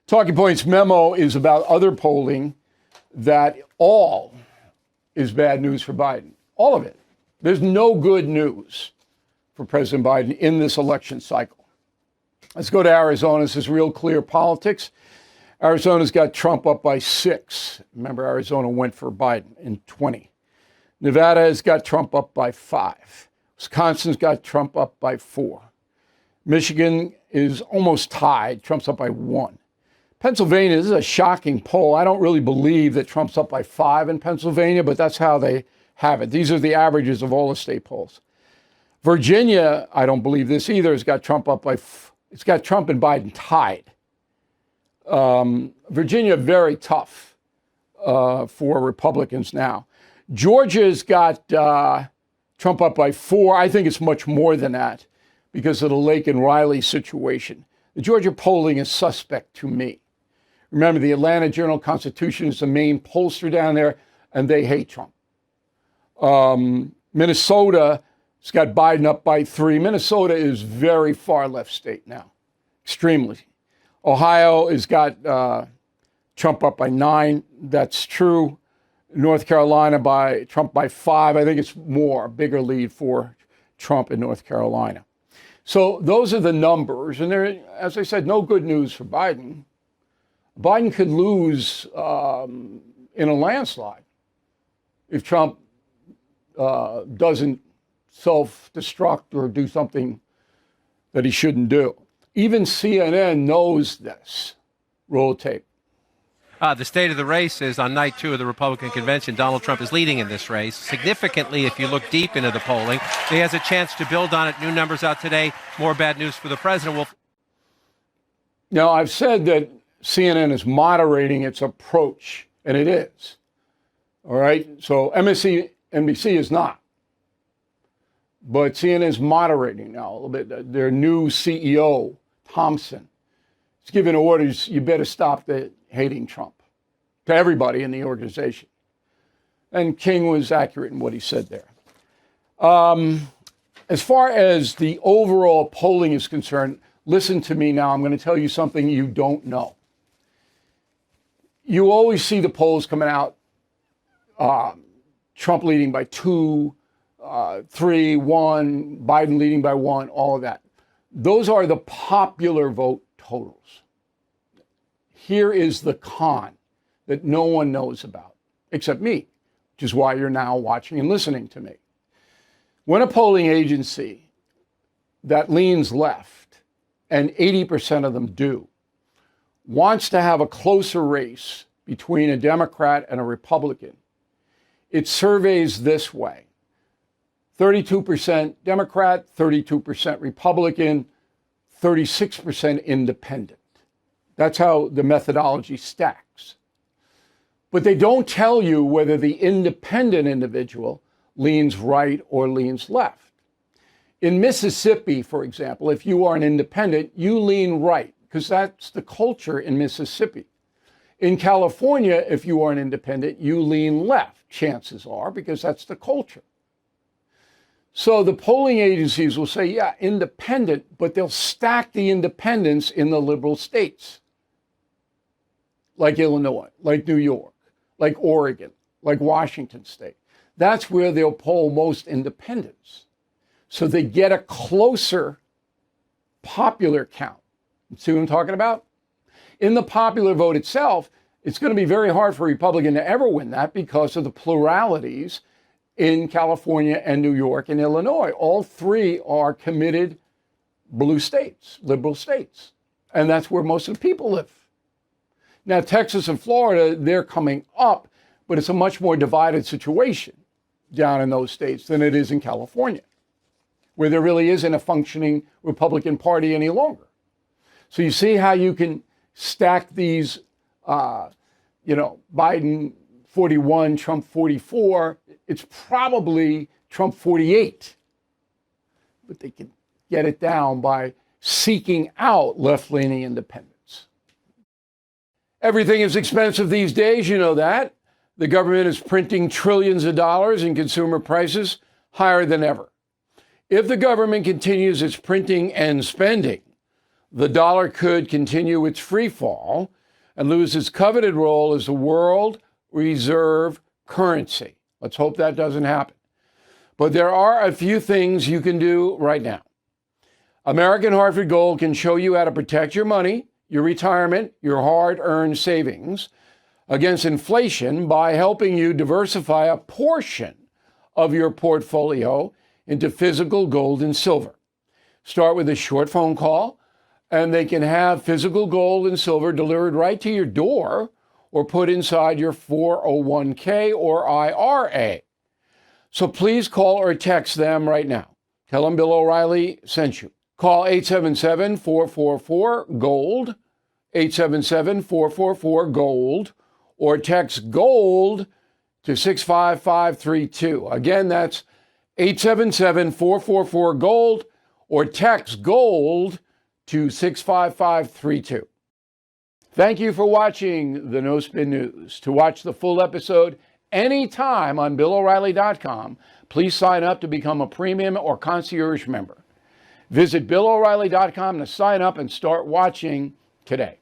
Talking Points memo is about other polling that all is bad news for Biden. All of it. There's no good news for President Biden in this election cycle. Let's go to Arizona. This is real clear politics. Arizona's got Trump up by 6. Remember, Arizona went for Biden in 20. Nevada has got Trump up by 5. Wisconsin's got Trump up by 4. Michigan is almost tied. Trump's up by 1. Pennsylvania, this is a shocking poll. I don't really believe that Trump's up by 5 in Pennsylvania, but that's how they have it. These are the averages of all the state polls. Virginia, I don't believe this either, has got Trump up by, it's got Trump and Biden tied. Virginia, very tough for Republicans now. Georgia's got Trump up by 4. I think it's much more than that because of the Lake and Riley situation. The Georgia polling is suspect to me. Remember, the Atlanta Journal-Constitution is the main pollster down there, and they hate Trump. Minnesota's got Biden up by 3. Minnesota is very far left state now, extremely. Ohio has got Trump up by 9. That's true. North Carolina by Trump by 5. I think it's more, a bigger lead for Trump in North Carolina. So those are the numbers. And there, as I said, no good news for Biden. Biden could lose in a landslide if Trump doesn't self-destruct or do something that he shouldn't do. Even CNN knows this. Roll tape. The state of the race is on night 2 of the Republican convention. Donald Trump is leading in this race. Significantly, if you look deep into the polling, he has a chance to build on it. New numbers out today. More bad news for the president. Now, I've said that CNN is moderating its approach, and it is. All right? So MSNBC is not. But CNN is moderating now a little bit. Their new CEO, Thompson, is giving orders, you better stop the hating Trump to everybody in the organization. And King was accurate in what he said there. As far as the overall polling is concerned, listen to me now. I'm going to tell you something you don't know. You always see the polls coming out, Trump leading by 2, 3, 1, Biden leading by 1, all of that. Those are the popular vote totals. Here is the con that no one knows about, except me, which is why you're now watching and listening to me. When a polling agency that leans left, and 80% of them do, wants to have a closer race between a Democrat and a Republican, it surveys this way: 32% Democrat, 32% Republican, 36% independent. That's how the methodology stacks. But they don't tell you whether the independent individual leans right or leans left. In Mississippi, for example, if you are an independent, you lean right, because that's the culture in Mississippi. In California, if you are an independent, you lean left, chances are, because that's the culture. So the polling agencies will say, yeah, independent, but they'll stack the independents in the liberal states, like Illinois, like New York, like Oregon, like Washington State. That's where they'll poll most independents. So they get a closer popular count. See what I'm talking about? In the popular vote itself, it's going to be very hard for a Republican to ever win that because of the pluralities in California and New York and Illinois. All three are committed blue states, liberal states. And that's where most of the people live. Now, Texas and Florida, they're coming up, but it's a much more divided situation down in those states than it is in California, where there really isn't a functioning Republican Party any longer. So you see how you can stack these, Biden 41, Trump 44. It's probably Trump 48. But they can get it down by seeking out left-leaning independents. Everything is expensive these days, you know that. The government is printing trillions of dollars and consumer prices higher than ever. If the government continues its printing and spending, the dollar could continue its free fall and lose its coveted role as the world reserve currency. Let's hope that doesn't happen. But there are a few things you can do right now. American Hartford Gold can show you how to protect your money, your retirement, your hard-earned savings against inflation by helping you diversify a portion of your portfolio into physical gold and silver. Start with a short phone call, and they can have physical gold and silver delivered right to your door or put inside your 401k or IRA. So please call or text them right now. Tell them Bill O'Reilly sent you. Call 877-444-GOLD, 877-444-GOLD, or text GOLD to 65532. Again, that's 877-444-GOLD, or text GOLD to 65532. Thank you for watching the No Spin News. To watch the full episode anytime on BillO'Reilly.com, please sign up to become a premium or concierge member. Visit BillO'Reilly.com to sign up and start watching today.